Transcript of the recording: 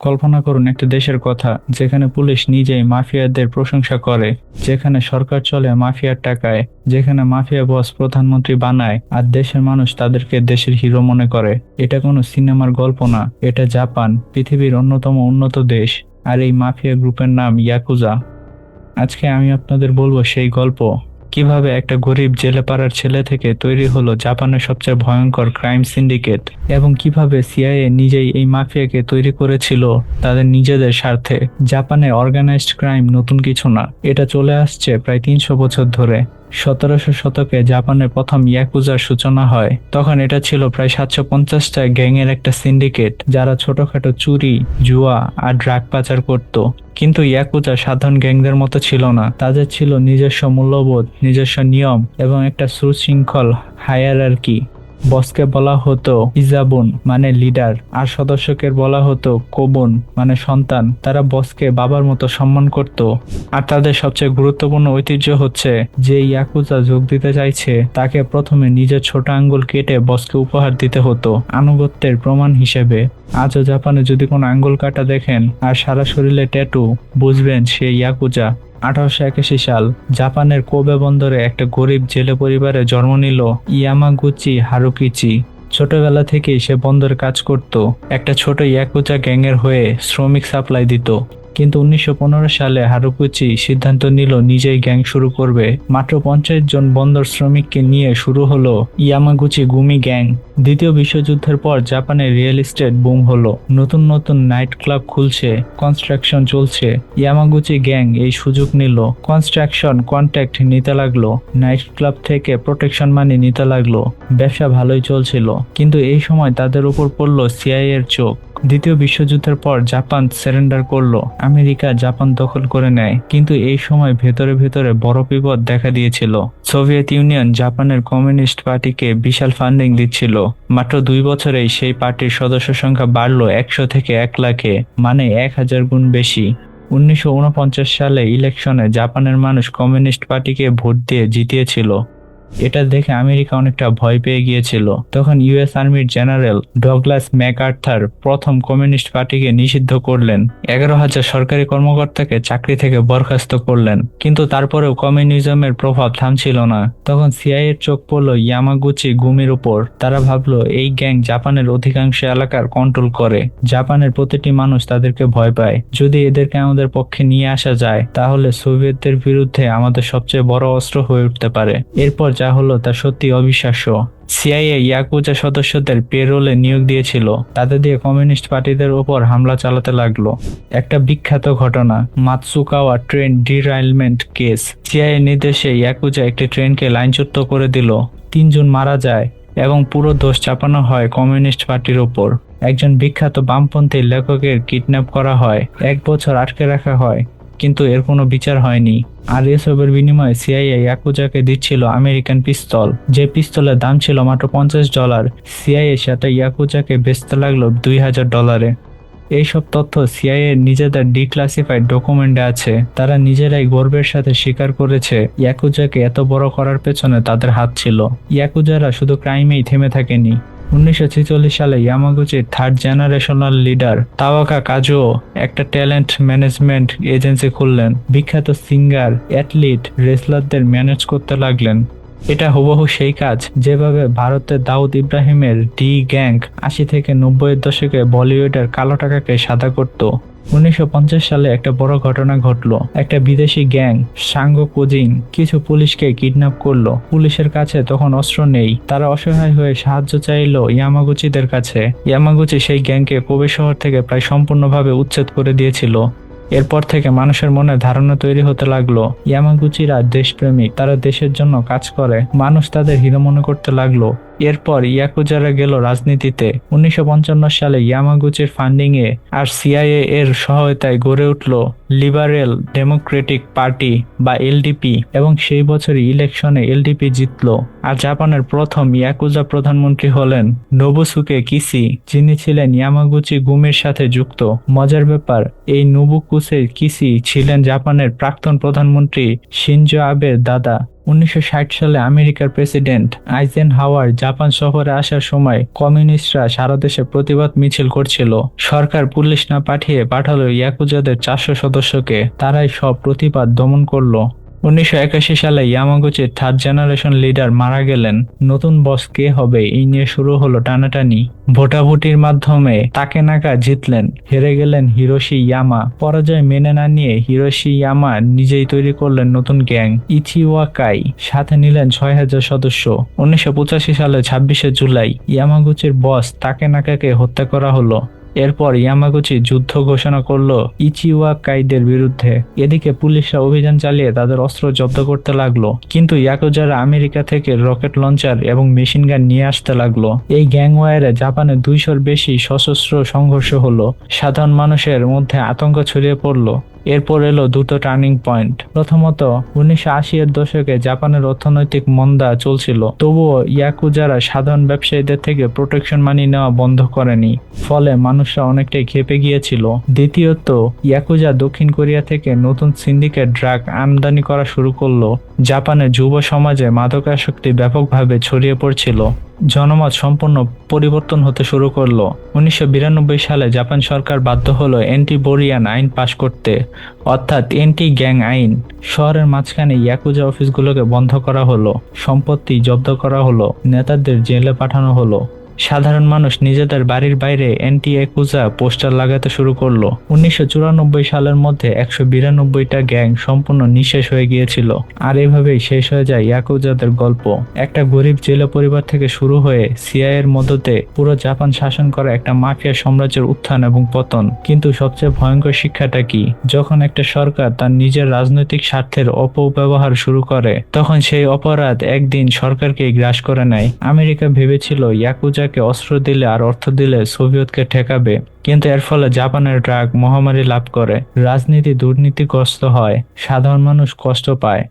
কল্পনা করুন একটা দেশের কথা, যেখানে পুলিশ নিজেই মাফিয়াদের প্রশংসা করে, যেখানে সরকার চলে মাফিয়ার টাকায়, যেখানে মাফিয়া বস প্রধানমন্ত্রী বানায় আর দেশের মানুষ তাদেরকে দেশের হিরো মনে করে। এটা কোনো সিনেমার গল্প না, এটা জাপান, পৃথিবীর অন্যতম উন্নত দেশ। আর এই মাফিয়া গ্রুপের নাম ইয়াকুজা। আজকে আমি আপনাদের বলবো সেই গল্প, কিভাবে একটা গরিব জেলেপাড়ার ছেলে থেকে তৈরি হলো জাপানের সবচেয়ে ভয়ঙ্কর ক্রাইম সিন্ডিকেট, এবং কিভাবে সিআইএ নিজেই এই মাফিয়াকে তৈরি করেছিল তাদের নিজেদের স্বার্থে। জাপানে অর্গানাইজড ক্রাইম নতুন কিছু না, এটা চলে আসছে প্রায় 300 বছর ধরে। 1700 শতকে জাপানের প্রথম ইয়াকুজার সূচনা হয়। তখন এটা ছিল প্রায় 750টা গ্যাংয়ের একটা সিন্ডিকেট, যারা ছোটখাটো চুরি, জুয়া আর ড্রাগ পাচার করত। কিন্তু ইয়াকুজা সাধারণ গ্যাংদের মতো ছিল না, তাদের ছিল নিজস্ব মূল্যবোধ, নিজস্ব নিয়ম এবং একটা সুশৃঙ্খল হায়ারার্কি। বসকে বলা হতো ইজাবুন মানে লিডার, আর সদস্যকে বলা হতো কোবুন মানে সন্তান। তারা বসকে বাবার মতো সম্মান করত। আর তাদের সবচেয়ে গুরুত্বপূর্ণ ঐতিহ্য হচ্ছে, যে ইয়াকুজা যোগ দিতে চাইছে তাকে প্রথমে নিজের ছোট আঙ্গুল কেটে বসকে উপহার দিতে হতো, আনুগত্যের প্রমাণ হিসেবে। আজও জাপানে যদি কোনো আঙ্গুল কাটা দেখেন আর সারা শরীরে ট্যাটু, বুঝবেন সে ইয়াকুজা। 1881 সাল জাপানের কোবে বন্দরে একটা গরিব জেলে পরিবারে জন্ম নিল ইয়ামাগুচি হারুকিচি। ছোটবেলা থেকেই সে বন্দরে কাজ করত, একটা ছোট ইয়াকুজা গ্যাংয়ের হয়ে শ্রমিক সাপ্লাই দিত। কিন্তু 1915 সালে হারুকুচি সিদ্ধান্ত নিল নিজেই গ্যাং শুরু করবে। মাত্র 50 জন বন্দর শ্রমিককে নিয়ে শুরু হলো ইয়ামাগুচি গুমি গ্যাং। দ্বিতীয় বিশ্বযুদ্ধের পর জাপানে রিয়েল এস্টেট বুম হলো, নতুন নতুন নাইট ক্লাব খুলছে, কনস্ট্রাকশন চলছে। ইয়ামাগুচি গ্যাং এই সুযোগ নিল, কনস্ট্রাকশন কন্ট্রাক্ট নিতে লাগলো, নাইট ক্লাব থেকে প্রোটেকশন মানি নিতে লাগলো। ব্যবসা ভালোই চলছিল, কিন্তু এই সময় তাদের উপর পড়লো সিআইএ এর চোখ। দ্বিতীয় বিশ্বযুদ্ধের পর জাপান সারেন্ডার করলো, আমেরিকা জাপান দখল করে নেয়। কিন্তু এই সময় ভেতরে ভেতরে বড় বিপদ দেখা দিয়েছিল। সোভিয়েত ইউনিয়ন জাপানের কমিউনিস্ট পার্টিকে বিশাল ফান্ডিং দিচ্ছিল। মাত্র 2 বছরেই সেই পার্টির সদস্য সংখ্যা বাড়লো 100 থেকে 1 লাখে, মানে 1000 গুণ বেশি। 1949 সালে ইলেকশনে জাপানের মানুষ কমিউনিস্ট পার্টিকে ভোট দিয়ে জিতিয়েছিল। এটা দেখে আমেরিকা অনেকটা ভয় পেয়ে গিয়েছিল। তখন ইউএস আর্মির জেনারেল ডগলাস ম্যাকআর্থার প্রথম কমিউনিস্ট পার্টিকে নিষিদ্ধ করলেন। 11,000 সরকারি কর্মকর্তাকে চাকরি থেকে বরখাস্ত করলেন। কিন্তু তারপরেও কমিউনিজমের প্রভাব থামছিল না। তখন সিআইএর চোখ পড়ল ইয়ামাগুচি গুমির উপর। তারা ভাবলো এই গ্যাং জাপানের অধিকাংশ এলাকার কন্ট্রোল করে। জাপানের প্রতিটি মানুষ তাদেরকে ভয় পায়। যদি এদেরকে আমাদের পক্ষে নিয়ে আসা যায়, তাহলে সোভিয়েতদের বিরুদ্ধে আমাদের সবচেয়ে বড় অস্ত্র হয়ে উঠতে পারে। এরপর যা হলো তা সত্যি অবিশ্বাস্য। সিআইএ ইয়াকুজা সদস্যদের পেরোলে নিয়োগ দিয়েছিল, তাদের দিয়ে কমিউনিস্ট পার্টিদের উপর হামলা চালাতে লাগলো। একটা বিখ্যাত ঘটনা, মাতসুকাওয়া ট্রেন ডিরাইলমেন্ট কেস। সিআইএ নির্দেশে ইয়াকুজা একটি ট্রেনকে লাইনচ্যুত করে দিল, 3 জন মারা যায় এবং পুরো দোষ চাপানো হয় কমিউনিস্ট পার্টির ওপর। একজন বিখ্যাত বামপন্থী লেখকের কিডন্যাপ করা হয়, 1 বছর আটকে রাখা হয়, কিন্তু এর কোনো বিচার হয়নি। আর এসবের বিনিময়ে সিআইএ ইয়াকুজাকে দিচ্ছিল আমেরিকান পিস্তল, যে পিস্তলের দাম ছিল মাত্র $50। সিআইএ সেটা ইয়াকুজাকে বেচতে লাগলো $2000। এইসব তথ্য সিআইএ নিজেদের ডিক্লাসিফাইড ডকুমেন্টে আছে। তারা নিজেরাই গর্বের সাথে স্বীকার করেছে ইয়াকুজাকে এত বড় করার পেছনে তাদের হাত ছিল। ইয়াকুজারা শুধু ক্রাইমেই থেমে থাকেনি। 1946 সালে ইয়ামাগুচির 3rd জেনারেশনাল লিডার তাওয়াকা কাজুও একটা ট্যালেন্ট ম্যানেজমেন্ট এজেন্সি খুললেন। বিখ্যাত সিঙ্গার, অ্যাথলিট, রেসলারদের ম্যানেজ করতে লাগলেন। এটা হুবহু সেই কাজ যেভাবে ভারতের দাউদ ইব্রাহিমের ডি গ্যাং 80 থেকে 90-এর দশকে বলিউডের কালো টাকাকে সাদা করত। 1950 সালে একটা বড় ঘটনা ঘটলো। একটা বিদেশি গ্যাং সাঙ্গো কোজিং কিছু পুলিশকে কিডন্যাপ করলো। পুলিশের কাছে তখন অস্ত্র নেই। তারা অসহায় হয়ে সাহায্য চাইলো ইয়ামাগুচিদের কাছে। ইয়ামাগুচি সেই গ্যাংকে কোবে শহর থেকে প্রায় সম্পূর্ণভাবে উচ্ছেদ করে দিয়েছিল। এরপর থেকে মানুষের মনে ধারণা তৈরি হতে লাগলো ইয়ামাগুচিরা দেশপ্রেমিক, তারা দেশের জন্য কাজ করে। মানুষ তাদের হিরো মনে করতে লাগলো। এরপর ইয়াকুজারা গেল রাজনীতিতে। 1955 সালে ইয়ামাগুচির ফান্ডিং এ আর সিআইএ এর সহায়তায় গড়ে উঠল লিবারেল ডেমোক্রেটিক পার্টি বা এলডিপি, এবং সেই বছরই ইলেকশনে এলডিপি জিতল। আর জাপানের প্রথম ইয়াকুজা প্রধানমন্ত্রী হলেন নোবুসুকে কিসি, যিনি ছিলেন ইয়ামাগুচি গুমির সাথে যুক্ত। মজার ব্যাপার, এই নোবুকুসে কিসি ছিলেন জাপানের প্রাক্তন প্রধানমন্ত্রী শিনজো আবের দাদা। 1960 সালে আমেরিকার প্রেসিডেন্ট আইজেনহাওয়ার জাপান সফরে আসার সময় কমিউনিস্টরা সারা দেশে প্রতিবাদ মিছিল করছিল। সরকার পুলিশ না পাঠালো ইয়াকুজাদের 400 সদস্যকে। তারাই সব প্রতিবাদ দমন করলো। 1981 সালে ইয়ামাগুচির থার্ড জেনারেশন লিডার মারা গেলেন। নতুন বস কে হবে এই নিয়ে শুরু হলো টানাটানি। ভোটাভুটির মাধ্যমে তাকেনাকা জিতলেন, হেরে গেলেন হিরোশি ইয়ামা। পরাজয় মেনে না নিয়ে হিরোশি ইয়ামা নিজেই তৈরি করলেন নতুন গ্যাং ইচিওয়াকাই, সাথে নিলেন 6000 সদস্য। 1985 সালে 26শে জুলাই ইয়ামাগুচির বস তাকেনাকাকে হত্যা করা হলো। এরপর ইয়ামাগুচি যুদ্ধ ঘোষণা করলো ইচিওয়াকাইদের বিরুদ্ধে। এদিকে পুলিশরা অভিযান চালিয়ে তাদের অস্ত্র জব্দ করতে লাগলো, কিন্তু ইয়াকুজারা আমেরিকা থেকে রকেট লঞ্চার এবং মেশিন গান নিয়ে আসতে লাগলো। এই গ্যাংওয়ারে জাপানে 200-র বেশি সশস্ত্র সংঘর্ষ হলো। সাধারণ মানুষের মধ্যে আতঙ্ক ছড়িয়ে পড়লো। এরপর এলো দুটো টার্নিং পয়েন্ট। প্রথমত 1980-এর দশকে জাপানের অর্থনৈতিক মন্দা চলছিল, তবুও ইয়াকুজারা সাধারণ ব্যবসায়ীদের থেকে প্রোটেকশন মানি নেওয়া বন্ধ করেনি, ফলে মানুষরা অনেকটাই ক্ষেপে গিয়েছিল। দ্বিতীয়ত ইয়াকুজা দক্ষিণ কোরিয়া থেকে নতুন সিন্ডিকেট ড্রাগ আমদানি করা শুরু করলো। জাপানের যুব সমাজে মাদকাসক্তি ব্যাপকভাবে ছড়িয়ে পড়ছিল। জনমত সম্পূর্ণ পরিবর্তন হতে শুরু করলো। 1992 সালে জাপান সরকার বাধ্য হলো এন্টি বোরিয়ান আইন পাশ করতে, অর্থাৎ এন্টি গ্যাং আইন। শহরের মাঝখানে ইয়াকুজা অফিসগুলোকে বন্ধ করা হলো, সম্পত্তি জব্দ করা হলো, নেতাদের জেলে পাঠানো হলো। সাধারণ মানুষ নিজেদের বাড়ির বাইরে অ্যান্টি ইয়াকুজা পোস্টার লাগাতে শুরু করলো। 1994 সালের মধ্যে 192টা গ্যাং সম্পূর্ণ নিঃশেষ হয়ে গিয়েছিল। আর এভাবেই শেষ হয়ে যায় ইয়াকুজাদের গল্প। একটা গরিব জেলে পরিবার থেকে শুরু হয়ে সিআইএর মদতে পুরো জাপান শাসন করা একটা মাফিয়া সাম্রাজ্যের উত্থান এবং পতন। কিন্তু সবচেয়ে ভয়ঙ্কর শিক্ষাটা কি? যখন একটা সরকার তার নিজের রাজনৈতিক স্বার্থের অপব্যবহার শুরু করে, তখন সেই অপরাধ একদিন সরকারকে গ্রাস করে নেয়। আমেরিকা ভেবেছিল ইয়াকুজা অস্ত্র দিলে আর অর্থ দিলে সোভিয়েতকে ঠেকাবে, কিন্তু এর ফলে জাপানের ড্রাগ মহামারী লাভ করে, রাজনীতি দুর্নীতিগ্রস্ত হয়, সাধারণ মানুষ কষ্ট পায়।